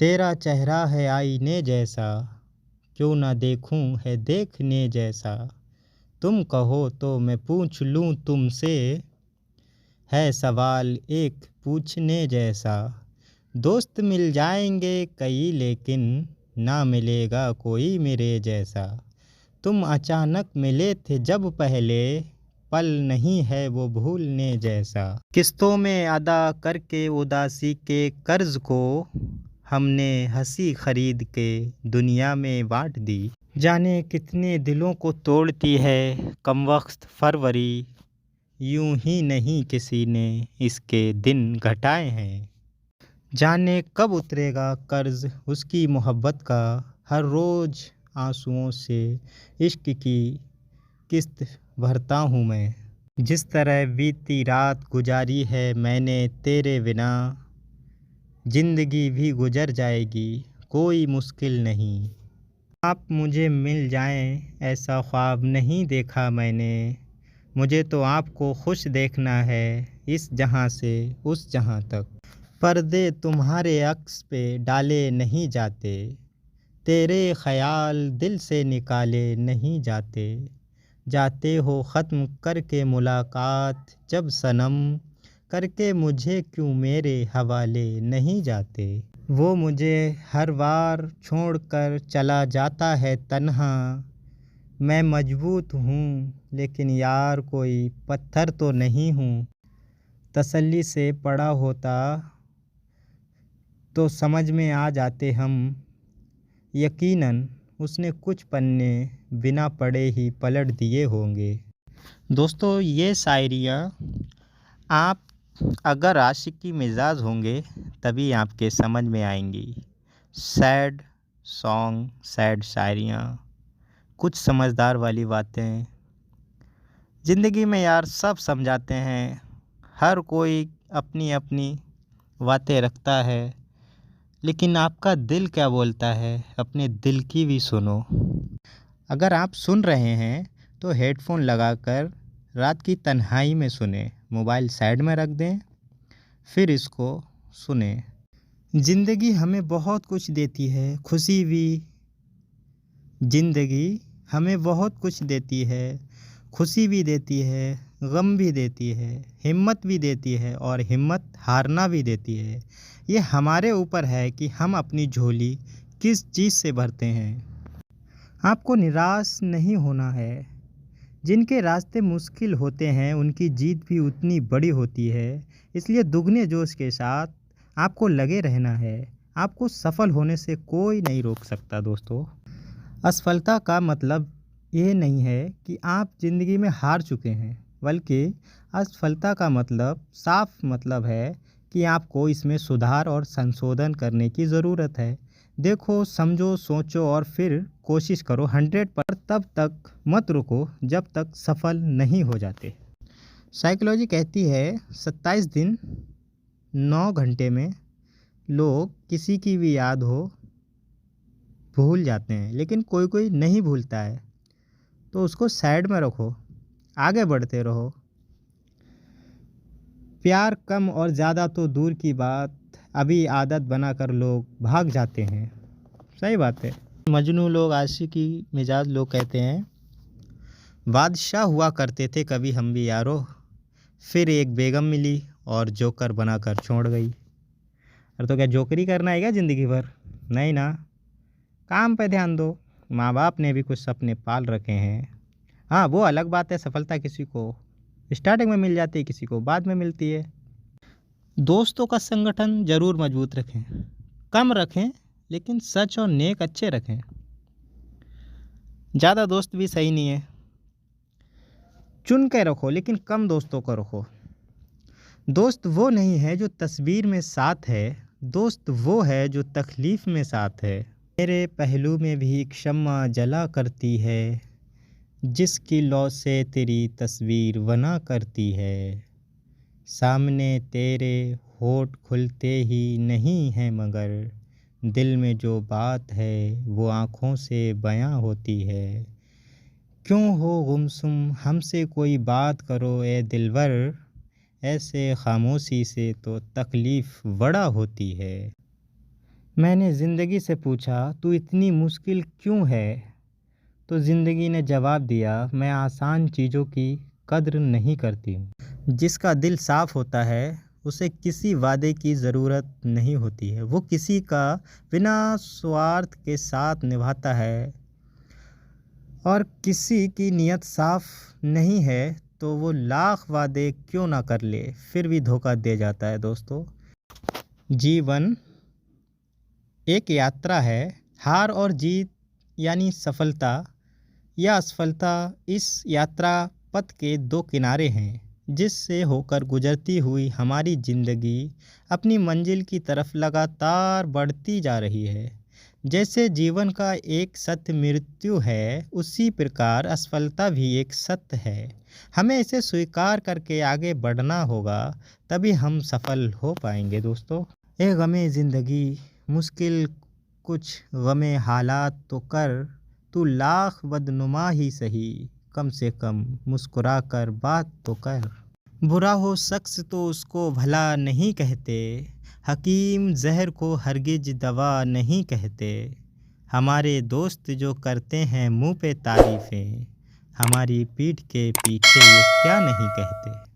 तेरा चेहरा है आईने जैसा, क्यों ना देखूं है देखने जैसा। तुम कहो तो मैं पूछ लूं तुमसे, है सवाल एक पूछने जैसा। दोस्त मिल जाएंगे कई लेकिन ना मिलेगा कोई मेरे जैसा। तुम अचानक मिले थे जब पहले, पल नहीं है वो भूलने जैसा। किस्तों में अदा करके उदासी के कर्ज को, हमने हंसी खरीद के दुनिया में बांट दी। जाने कितने दिलों को तोड़ती है कमबख्त फरवरी, यूं ही नहीं किसी ने इसके दिन घटाए हैं। जाने कब उतरेगा कर्ज उसकी मोहब्बत का, हर रोज़ आंसुओं से इश्क की किस्त भरता हूँ मैं। जिस तरह बीती रात गुजारी है मैंने तेरे बिना, ज़िंदगी भी गुजर जाएगी कोई मुश्किल नहीं। आप मुझे मिल जाएं ऐसा ख्वाब नहीं देखा मैंने, मुझे तो आपको खुश देखना है इस जहां से उस जहां तक। पर्दे तुम्हारे अक्स पे डाले नहीं जाते, तेरे ख्याल दिल से निकाले नहीं जाते। जाते हो ख़त्म करके मुलाकात जब सनम, करके मुझे क्यों मेरे हवाले नहीं जाते। वो मुझे हर बार छोड़कर चला जाता है तन्हा, मैं मजबूत हूँ लेकिन यार कोई पत्थर तो नहीं हूँ। तसल्ली से पड़ा होता तो समझ में आ जाते हम, यकीनन उसने कुछ पन्ने बिना पढ़े ही पलट दिए होंगे। दोस्तों ये शायरियाँ आप अगर आशिकी मिजाज होंगे तभी आपके समझ में आएंगी। सैड सॉन्ग, सैड शायरियाँ, कुछ समझदार वाली बातें। ज़िंदगी में यार सब समझाते हैं, हर कोई अपनी अपनी बातें रखता है, लेकिन आपका दिल क्या बोलता है अपने दिल की भी सुनो। अगर आप सुन रहे हैं तो हेडफोन लगाकर रात की तन्हाई में सुने, मोबाइल साइड में रख दें फिर इसको सुने। ज़िंदगी हमें बहुत कुछ देती है, खुशी भी। ज़िंदगी हमें बहुत कुछ देती है, खुशी भी देती है, गम भी देती है, हिम्मत भी देती है और हिम्मत हारना भी देती है। ये हमारे ऊपर है कि हम अपनी झोली किस चीज़ से भरते हैं। आपको निराश नहीं होना है, जिनके रास्ते मुश्किल होते हैं उनकी जीत भी उतनी बड़ी होती है। इसलिए दुगने जोश के साथ आपको लगे रहना है, आपको सफल होने से कोई नहीं रोक सकता। दोस्तों असफलता का मतलब ये नहीं है कि आप ज़िंदगी में हार चुके हैं, बल्कि असफलता का मतलब साफ मतलब है कि आपको इसमें सुधार और संशोधन करने की ज़रूरत है। देखो, समझो, सोचो और फिर कोशिश करो 100 पर, तब तक मत रुको जब तक सफल नहीं हो जाते। साइकोलॉजी कहती है 27 दिन 9 घंटे में लोग किसी की भी याद हो भूल जाते हैं, लेकिन कोई कोई नहीं भूलता है, तो उसको साइड में रखो, आगे बढ़ते रहो। प्यार कम और ज़्यादा तो दूर की बात, अभी आदत बनाकर लोग भाग जाते हैं। सही बात है। मजनू लोग, आशिकी मिजाज लोग कहते हैं, बादशाह हुआ करते थे कभी हम भी यारो, फिर एक बेगम मिली और जोकर बनाकर छोड़ गई। अरे तो क्या जोकरी करना है क्या ज़िंदगी भर? नहीं ना, काम पे ध्यान दो। माँ बाप ने भी कुछ सपने पाल रखे हैं। हाँ, वो अलग बात है, सफलता किसी को स्टार्टिंग में मिल जाती है, किसी को बाद में मिलती है। दोस्तों का संगठन ज़रूर मजबूत रखें, कम रखें लेकिन सच और नेक अच्छे रखें। ज़्यादा दोस्त भी सही नहीं है, चुन के रखो लेकिन कम दोस्तों को रखो। दोस्त वो नहीं है जो तस्वीर में साथ है, दोस्त वो है जो तकलीफ़ में साथ है। मेरे पहलू में भी एक शम्मा जला करती है, जिसकी लौ से तेरी तस्वीर बना करती है। सामने तेरे होठ खुलते ही नहीं हैं, मगर दिल में जो बात है वो आँखों से बयां होती है। क्यों हो गुमसुम हमसे कोई बात करो ए दिलवर, ऐसे खामोशी से तो तकलीफ़ बड़ा होती है। मैंने ज़िंदगी से पूछा, तू इतनी मुश्किल क्यों है? तो ज़िंदगी ने जवाब दिया, मैं आसान चीज़ों की कद्र नहीं करती हूँ। जिसका दिल साफ़ होता है उसे किसी वादे की ज़रूरत नहीं होती है। वो किसी का बिना स्वार्थ के साथ निभाता है, और किसी की नीयत साफ़ नहीं है तो वो लाख वादे क्यों ना कर ले, फिर भी धोखा दे जाता है। दोस्तों, जीवन एक यात्रा है। हार और जीत यानी सफलता या असफलता इस यात्रा पथ के दो किनारे हैं, जिससे होकर गुजरती हुई हमारी ज़िंदगी अपनी मंजिल की तरफ लगातार बढ़ती जा रही है। जैसे जीवन का एक सत्य मृत्यु है, उसी प्रकार असफलता भी एक सत्य है। हमें इसे स्वीकार करके आगे बढ़ना होगा, तभी हम सफल हो पाएंगे। दोस्तों, ए गमे ज़िंदगी मुश्किल कुछ गमे हालात तो कर, तू लाख बदनुमा ही सही, कम से कम मुस्कुरा कर बात तो कर। बुरा हो शख्स तो उसको भला नहीं कहते, हकीम जहर को हरगिज दवा नहीं कहते। हमारे दोस्त जो करते हैं मुंह पे तारीफ़ें, हमारी पीठ के पीछे ये क्या नहीं कहते।